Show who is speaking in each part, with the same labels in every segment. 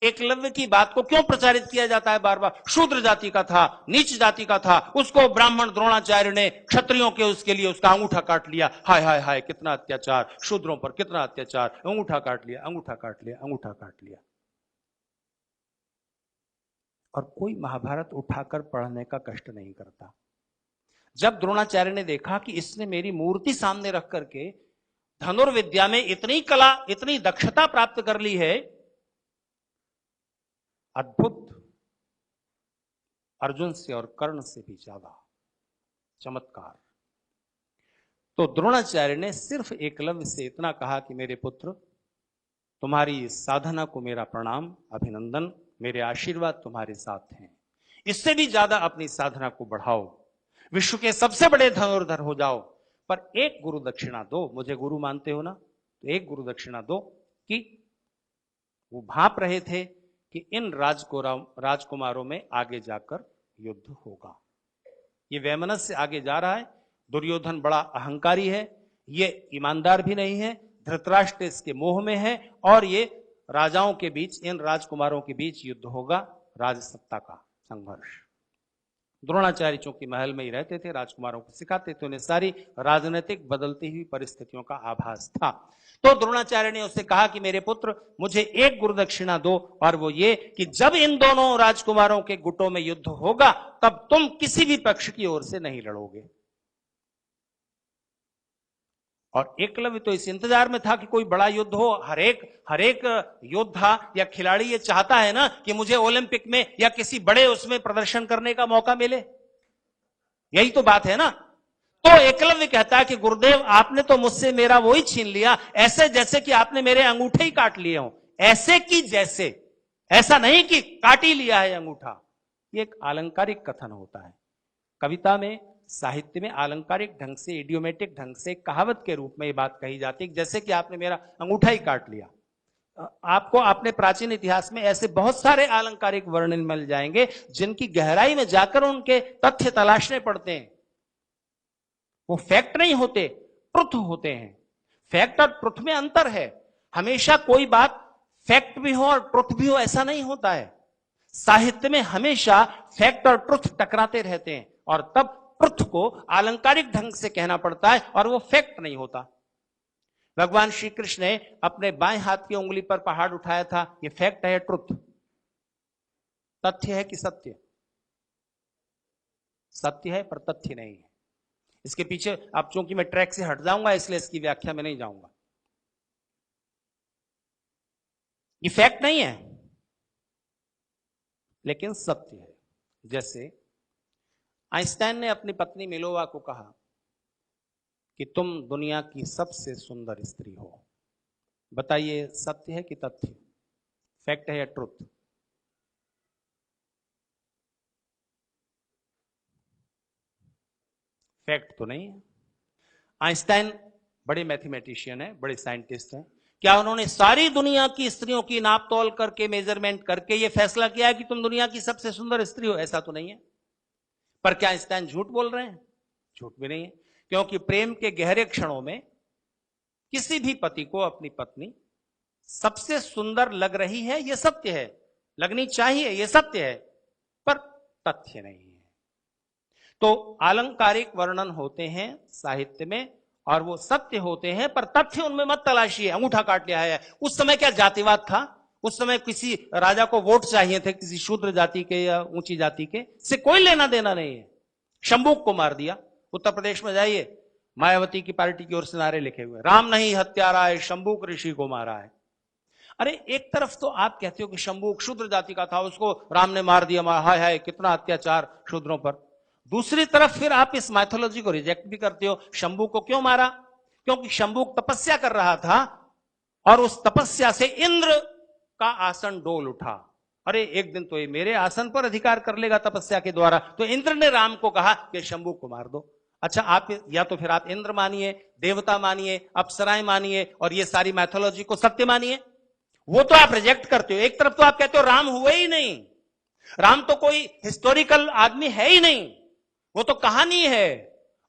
Speaker 1: एकलव्य की बात को क्यों प्रचारित किया जाता है बार बार? शूद्र जाति का था, नीच जाति का था, उसको ब्राह्मण द्रोणाचार्य ने क्षत्रियों के उसके लिए उसका अंगूठा काट लिया। हाय हाय हाय, कितना अत्याचार शूद्रों पर, कितना अत्याचार, अंगूठा काट लिया, अंगूठा काट लिया, अंगूठा काट लिया। और कोई महाभारत उठाकर पढ़ने का कष्ट नहीं करता। जब द्रोणाचार्य ने देखा कि इसने मेरी मूर्ति सामने रख करके धनुर्विद्या में इतनी कला, इतनी दक्षता प्राप्त कर ली है, अद्भुत, अर्जुन से और कर्ण से भी ज्यादा चमत्कार, तो द्रोणाचार्य ने सिर्फ एकलव्य से इतना कहा कि मेरे पुत्र, तुम्हारी साधना को मेरा प्रणाम, अभिनंदन, मेरे आशीर्वाद तुम्हारे साथ हैं। इससे भी ज्यादा अपनी साधना को बढ़ाओ, विश्व के सबसे बड़े धनुर्धर हो जाओ, पर एक गुरु दक्षिणा दो। मुझे गुरु मानते हो ना, तो एक गुरु दक्षिणा दो कि वो भांप रहे थे कि इन राजकुमारों में आगे जाकर युद्ध होगा। ये वैमनस्य से आगे जा रहा है। दुर्योधन बड़ा अहंकारी है, ये ईमानदार भी नहीं है, धृतराष्ट्र इसके मोह में है, और ये राजाओं के बीच, इन राजकुमारों के बीच युद्ध होगा, राजसत्ता का संघर्ष। द्रोणाचार्य चूंकि महल में ही रहते थे, राजकुमारों को सिखाते थे, उन्हें सारी राजनीतिक बदलती हुई परिस्थितियों का आभास था। तो द्रोणाचार्य ने उससे कहा कि मेरे पुत्र, मुझे एक गुरुदक्षिणा दो, और वो ये कि जब इन दोनों राजकुमारों के गुटों में युद्ध होगा, तब तुम किसी भी पक्ष की ओर से नहीं लड़ोगे। और एकलव्य तो इस इंतजार में था कि कोई बड़ा युद्ध हो। हर एक योद्धा या खिलाड़ी ये चाहता है ना कि मुझे ओलंपिक में या किसी बड़े उसमें प्रदर्शन करने का मौका मिले, यही तो बात है ना। तो एकलव्य कहता है कि गुरुदेव, आपने तो मुझसे मेरा वो ही छीन लिया, ऐसे जैसे कि आपने मेरे अंगूठे ही काट लिए हो। ऐसे कि जैसे, ऐसा नहीं कि काट ही लिया है अंगूठा। ये एक अलंकारिक कथन होता है। कविता में, साहित्य में अलंकारिक ढंग से, इडियोमेटिक ढंग से, कहावत के रूप में ये बात कही जाती है, जैसे कि आपने मेरा अंगूठा ही काट लिया। आपको अपने प्राचीन इतिहास में ऐसे बहुत सारे अलंकारिक वर्णन मिल जाएंगे जिनकी गहराई में जाकर उनके तथ्य तलाशने पड़ते हैं। वो फैक्ट नहीं होते, ट्रुथ होते हैं। फैक्ट और ट्रुथ में अंतर है। हमेशा कोई बात फैक्ट भी हो और ट्रुथ भी हो, ऐसा नहीं होता है। साहित्य में हमेशा फैक्ट और ट्रुथ टकराते रहते हैं, और तब ट्रुथ को अलंकारिक ढंग से कहना पड़ता है, और वो फैक्ट नहीं होता। भगवान श्री कृष्ण ने अपने बाएं हाथ की उंगली पर पहाड़ उठाया था, ये फैक्ट है, ट्रुथ, तथ्य है कि सत्य? सत्य है, पर तथ्य नहीं है। इसके पीछे, अब चूंकि मैं ट्रैक से हट जाऊंगा इसलिए इसकी व्याख्या में नहीं जाऊंगा। ये फैक्ट नहीं है, लेकिन सत्य है। जैसे आइंस्टाइन ने अपनी पत्नी मिलोवा को कहा कि तुम दुनिया की सबसे सुंदर स्त्री हो। बताइए, सत्य है कि तथ्य? फैक्ट है या ट्रुथ? फैक्ट तो नहीं है। आइंस्टाइन बड़े मैथमेटिशियन है, बड़े साइंटिस्ट हैं। क्या उन्होंने सारी दुनिया की स्त्रियों की नाप तोल करके, मेजरमेंट करके यह फैसला किया है कि तुम दुनिया की सबसे सुंदर स्त्री हो? ऐसा तो नहीं है। पर क्या आइंस्टाइन झूठ बोल रहे हैं? झूठ भी नहीं है, क्योंकि प्रेम के गहरे क्षणों में किसी भी पति को अपनी पत्नी सबसे सुंदर लग रही है, यह सत्य है, लगनी चाहिए, यह सत्य है, पर तथ्य नहीं है। तो अलंकारिक वर्णन होते हैं साहित्य में, और वो सत्य होते हैं, पर तथ्य उनमें मत तलाशिए। अंगूठा काट लिया है, उस समय क्या जातिवाद था? उस समय किसी राजा को वोट चाहिए थे, किसी शूद्र जाति के या ऊंची जाति के, से कोई लेना देना नहीं है। शंभूक को मार दिया। उत्तर प्रदेश में जाइए, मायावती की पार्टी की ओर से नारे लिखे हुए, राम नहीं हत्यारा है, शंभूक ऋषि को मारा है। अरे एक तरफ तो आप कहते हो कि शंभूक शूद्र जाति का था, उसको राम ने मार दिया, हाय हाय कितना अत्याचार शूद्रों पर। दूसरी तरफ फिर आप इस माइथोलॉजी को रिजेक्ट भी करते हो। शंभूक को क्यों मारा? क्योंकि शंभूक तपस्या कर रहा था, और उस तपस्या से इंद्र का आसन डोल उठा। अरे एक दिन तो ये मेरे आसन पर अधिकार कर लेगा तपस्या के द्वारा। तो इंद्र ने राम को कहा कि शंभूक को मार दो। अच्छा, आप या तो फिर आप इंद्र मानिए, देवता मानिए, अप्सराएं मानिए, और ये सारी मैथोलॉजी को सत्य मानिए, वो तो आप रिजेक्ट करते हो। एक तरफ तो आप कहते हो राम हुए ही नहीं, राम तो कोई हिस्टोरिकल आदमी है ही नहीं, वो तो कहानी है,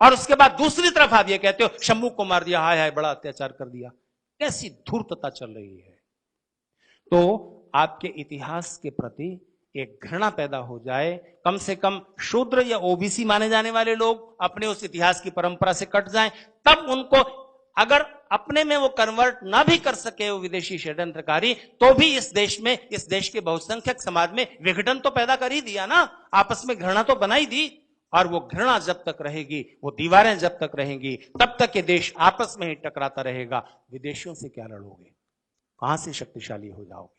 Speaker 1: और उसके बाद दूसरी तरफ आप ये कहते हो शंभूक को मार दिया, हाय हाय बड़ा अत्याचार कर दिया। कैसी धूर्तता चल रही है। तो आपके इतिहास के प्रति एक घृणा पैदा हो जाए, कम से कम शूद्र या ओबीसी माने जाने वाले लोग अपने उस इतिहास की परंपरा से कट जाएं, तब उनको अगर अपने में वो कन्वर्ट ना भी कर सके वो विदेशी षड्यंत्रकारी, तो भी इस देश में, इस देश के बहुसंख्यक समाज में विघटन तो पैदा कर ही दिया ना, आपस में घृणा तो बनाई दी। और वो घृणा जब तक रहेगी, वो दीवारें जब तक रहेंगी, तब तक ये देश आपस में ही टकराता रहेगा। विदेशियों से क्या लड़ोगे, कहां से शक्तिशाली हो जाओगे?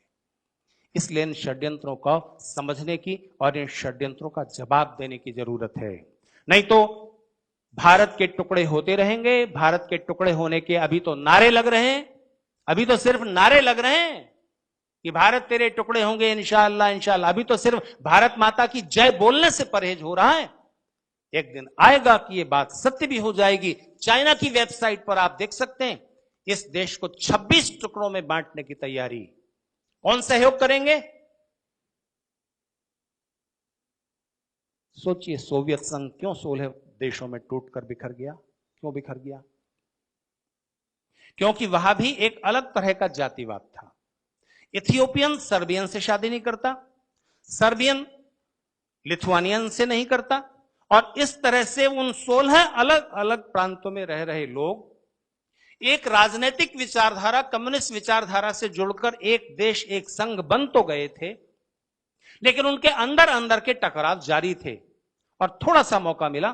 Speaker 1: इसलिए इन षड्यंत्रों को समझने की और इन षड्यंत्रों का जवाब देने की जरूरत है। नहीं तो भारत के टुकड़े होते रहेंगे। भारत के टुकड़े होने के अभी तो नारे लग रहे हैं, अभी तो सिर्फ नारे लग रहे हैं कि भारत तेरे टुकड़े होंगे इंशाअल्लाह इंशाअल्लाह। अभी तो सिर्फ भारत माता की जय बोलने से परहेज हो रहा है। एक दिन आएगा कि यह बात सत्य भी हो जाएगी। चाइना की वेबसाइट पर आप देख सकते हैं, इस देश को 26 टुकड़ों में बांटने की तैयारी। कौन सहयोग करेंगे? सोचिए, सोवियत संघ क्यों 16 देशों में टूटकर बिखर गया? क्यों बिखर गया? क्योंकि वहां भी एक अलग तरह का जातिवाद था। इथियोपियन सर्बियन से शादी नहीं करता, सर्बियन लिथुआनियन से नहीं करता, और इस तरह से उन 16 अलग अलग प्रांतों में रह रहे लोग एक राजनीतिक विचारधारा, कम्युनिस्ट विचारधारा से जुड़कर एक देश, एक संघ बन तो गए थे, लेकिन उनके अंदर अंदर के टकराव जारी थे। और थोड़ा सा मौका मिला,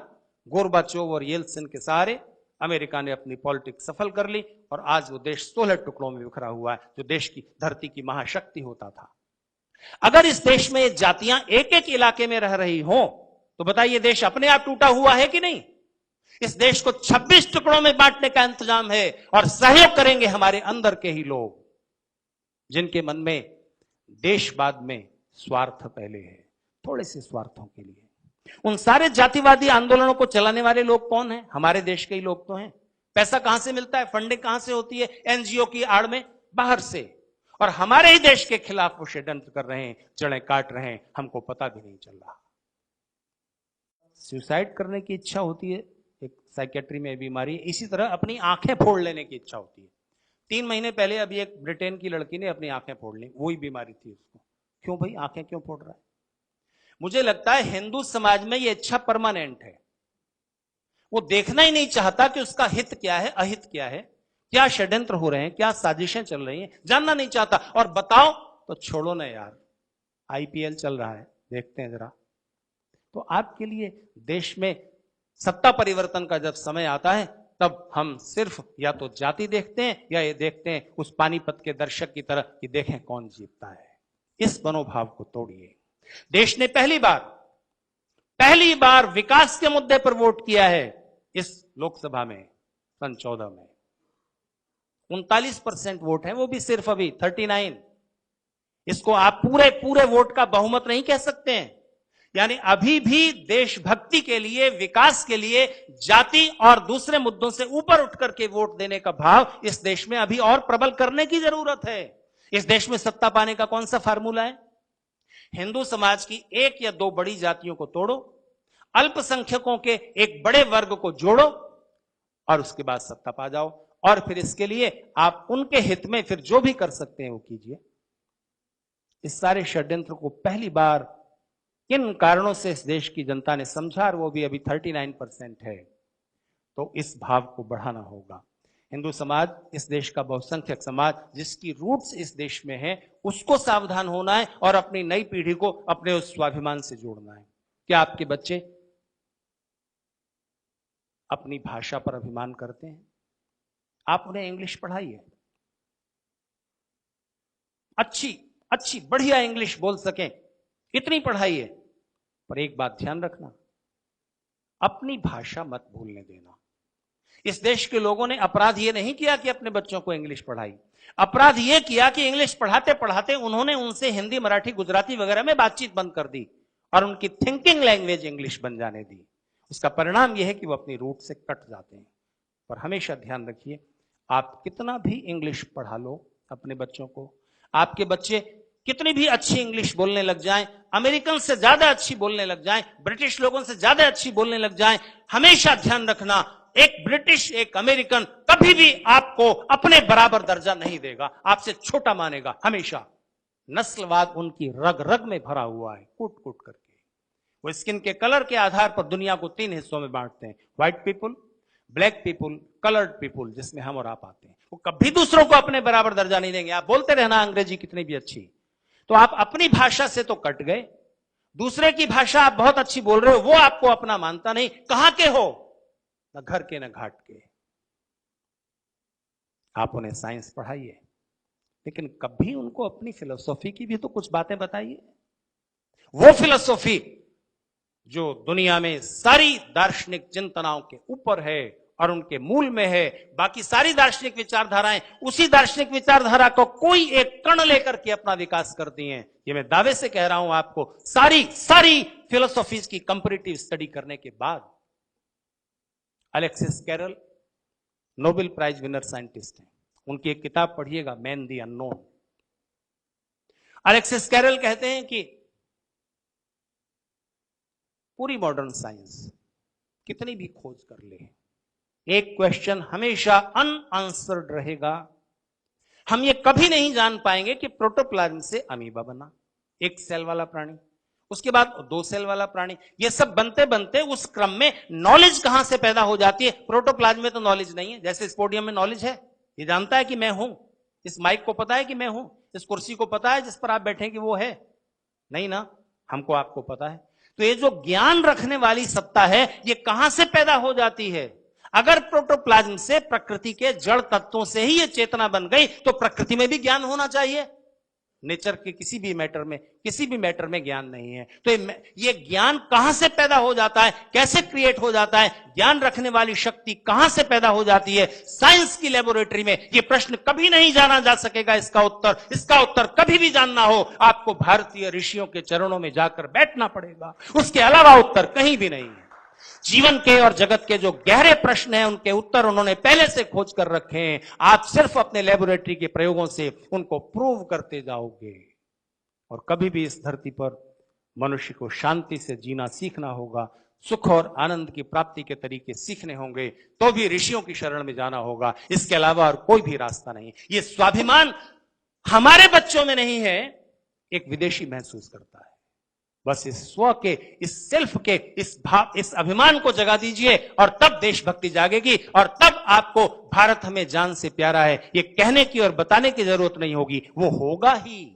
Speaker 1: गोरबाचोव और येल्सिन के सहारे अमेरिका ने अपनी पॉलिटिक्स सफल कर ली और आज वो देश 16 टुकड़ों में बिखरा हुआ है, जो देश की धरती की महाशक्ति होता था। अगर इस देश में जातियां एक एक इलाके में रह रही हों, तो बताइए देश अपने आप टूटा हुआ है कि नहीं? इस देश को 26 टुकड़ों में बांटने का इंतजाम है और सहयोग करेंगे हमारे अंदर के ही लोग, जिनके मन में देशवाद में स्वार्थ पहले है, थोड़े से स्वार्थों के लिए। उन सारे जातिवादी आंदोलनों को चलाने वाले लोग कौन हैं? हमारे देश के ही लोग तो हैं। पैसा कहां से मिलता है, फंडिंग कहां से होती है? एनजीओ की आड़ में, बाहर से। और हमारे ही देश के खिलाफ वो षड्यंत्र कर रहे हैं, जड़ें काट रहे हैं, हमको पता भी नहीं चल रहा। सुसाइड करने की इच्छा होती है, एक साइकेट्री में बीमारी। इसी तरह अपनी आंखें फोड़ लेने की इच्छा होती है। 3 महीने पहले अभी एक ब्रिटेन की लड़की ने अपनी आंखें फोड़ ली, वही बीमारी थी उसको। क्यों भाई, आंखें क्यों फोड़ रहा है? मुझे लगता है हिंदू समाज में यह इच्छा परमानेंट है। वो देखना ही नहीं चाहता कि उसका हित क्या है, अहित क्या है, क्या षड्यंत्र हो रहे हैं, क्या साजिशें चल रही हैं, जानना नहीं चाहता। और बताओ तो छोड़ो ना यार, आईपीएल चल रहा है, देखते हैं जरा। तो आपके लिए देश में सत्ता परिवर्तन का जब समय आता है, तब हम सिर्फ या तो जाति देखते हैं या ये देखते हैं उस पानीपत के दर्शक की तरह कि देखें कौन जीतता है। इस मनोभाव को तोड़िए। देश ने पहली बार विकास के मुद्दे पर वोट किया है इस लोकसभा में, सन 14 में 39% वोट है, वो भी सिर्फ अभी 39। इसको आप पूरे वोट का बहुमत नहीं कह सकते हैं। यानी अभी भी देशभक्ति के लिए, विकास के लिए, जाति और दूसरे मुद्दों से ऊपर उठकर के वोट देने का भाव इस देश में अभी और प्रबल करने की जरूरत है। इस देश में सत्ता पाने का कौन सा फार्मूला है? हिंदू समाज की 1 या 2 बड़ी जातियों को तोड़ो, अल्पसंख्यकों के एक बड़े वर्ग को जोड़ो और उसके बाद सत्ता पा जाओ। और फिर इसके लिए आप उनके हित में फिर जो भी कर सकते हैं वो कीजिए। इस सारे षड्यंत्र को पहली बार किन कारणों से इस देश की जनता ने समझा, और वो भी अभी 39% है। तो इस भाव को बढ़ाना होगा। हिंदू समाज, इस देश का बहुसंख्यक समाज, जिसकी रूट्स इस देश में है, उसको सावधान होना है और अपनी नई पीढ़ी को अपने उस स्वाभिमान से जोड़ना है। क्या आपके बच्चे अपनी भाषा पर अभिमान करते हैं? आप उन्हें इंग्लिश पढ़ाइए, अच्छी बढ़िया इंग्लिश बोल सकें, इतनी पढ़ाइए। पर एक बात ध्यान रखना, अपनी भाषा मत भूलने देना। इस देश के लोगों ने अपराध यह नहीं किया कि अपने बच्चों को इंग्लिश पढ़ाई, अपराध यह किया कि इंग्लिश पढ़ाते पढ़ाते उन्होंने उनसे हिंदी, मराठी, गुजराती वगैरह में बातचीत बंद कर दी और उनकी थिंकिंग लैंग्वेज इंग्लिश बन जाने दी। उसका परिणाम यह है कि वो अपनी रूट से कट जाते हैं। पर हमेशा ध्यान रखिए, आप कितना भी इंग्लिश पढ़ा लो अपने बच्चों को, आपके बच्चे कितनी भी अच्छी इंग्लिश बोलने लग जाएं, अमेरिकन से ज्यादा अच्छी बोलने लग जाएं, ब्रिटिश लोगों से ज्यादा अच्छी बोलने लग जाएं, हमेशा ध्यान रखना, एक ब्रिटिश, एक अमेरिकन कभी भी आपको अपने बराबर दर्जा नहीं देगा, आपसे छोटा मानेगा हमेशा। नस्लवाद उनकी रग रग में भरा हुआ है, कूट कूट करके। वो स्किन के कलर के आधार पर दुनिया को 3 हिस्सों में बांटते हैं, white people, black people, coloured people, जिसमें हम और आप आते हैं। वो कभी दूसरों को अपने बराबर दर्जा नहीं देंगे। आप बोलते रहना अंग्रेजी कितनी भी अच्छी, तो आप अपनी भाषा से तो कट गए, दूसरे की भाषा आप बहुत अच्छी बोल रहे हो, वो आपको अपना मानता नहीं। कहां के हो? न घर के न घाट के। आप उन्हें साइंस पढ़ाइए, लेकिन कभी उनको अपनी फिलोसॉफी की भी तो कुछ बातें बताइए। वो फिलोसॉफी जो दुनिया में सारी दार्शनिक चिंतनाओं के ऊपर है और उनके मूल में है। बाकी सारी दार्शनिक विचारधाराएं उसी दार्शनिक विचारधारा को कोई एक कण लेकर के अपना विकास करती हैं। ये मैं दावे से कह रहा हूं आपको, सारी फिलोसॉफीज की कंपैरेटिव स्टडी करने के बाद। Alexis Carrel Nobel prize winner scientist हैं, उनकी एक किताब पढ़िएगा, man the unknown. Alexis Carrel कहते हैं कि पूरी मॉडर्न साइंस कितनी भी खोज कर ले, एक क्वेश्चन हमेशा अनआंसर्ड रहेगा। हम ये कभी नहीं जान पाएंगे कि प्रोटोप्लाज्म से अमीबा बना, 1 सेल वाला प्राणी, उसके बाद 2 सेल वाला प्राणी। ये सब बनते बनते उस क्रम में नॉलेज कहां से पैदा हो जाती है? प्रोटोप्लाज्म में तो नॉलेज नहीं है। जैसे इस पोडियम में नॉलेज है, ये जानता है कि मैं हूं, इस माइक को पता है कि मैं हूं, इस कुर्सी को पता है जिस पर आप बैठे कि वो है, नहीं ना? हमको आपको पता है। तो ये जो ज्ञान रखने वाली सत्ता है, ये कहां से पैदा हो जाती है? अगर प्रोटोप्लाज्म से, प्रकृति के जड़ तत्वों से ही ये चेतना बन गई, तो प्रकृति में भी ज्ञान होना चाहिए। नेचर के किसी भी मैटर में ज्ञान नहीं है। तो ये ज्ञान कहां से पैदा हो जाता है, कैसे क्रिएट हो जाता है, ज्ञान रखने वाली शक्ति कहां से पैदा हो जाती है? साइंस की लेबोरेटरी में ये प्रश्न कभी नहीं जाना जा सकेगा। इसका उत्तर कभी भी जानना हो, आपको भारतीय ऋषियों के चरणों में जाकर बैठना पड़ेगा। उसके अलावा उत्तर कहीं भी नहीं है। जीवन के और जगत के जो गहरे प्रश्न हैं, उनके उत्तर उन्होंने पहले से खोज कर रखे हैं। आप सिर्फ अपने लेबोरेटरी के प्रयोगों से उनको प्रूव करते जाओगे। और कभी भी इस धरती पर मनुष्य को शांति से जीना सीखना होगा, सुख और आनंद की प्राप्ति के तरीके सीखने होंगे, तो भी ऋषियों की शरण में जाना होगा। इसके अलावा और कोई भी रास्ता नहीं। ये स्वाभिमान हमारे बच्चों में नहीं है, एक विदेशी महसूस करता है। बस इस स्व के, इस सेल्फ के, इस अभिमान को जगा दीजिए, और तब देशभक्ति जागेगी, और तब आपको भारत हमें जान से प्यारा है ये कहने की और बताने की जरूरत नहीं होगी, वो होगा ही।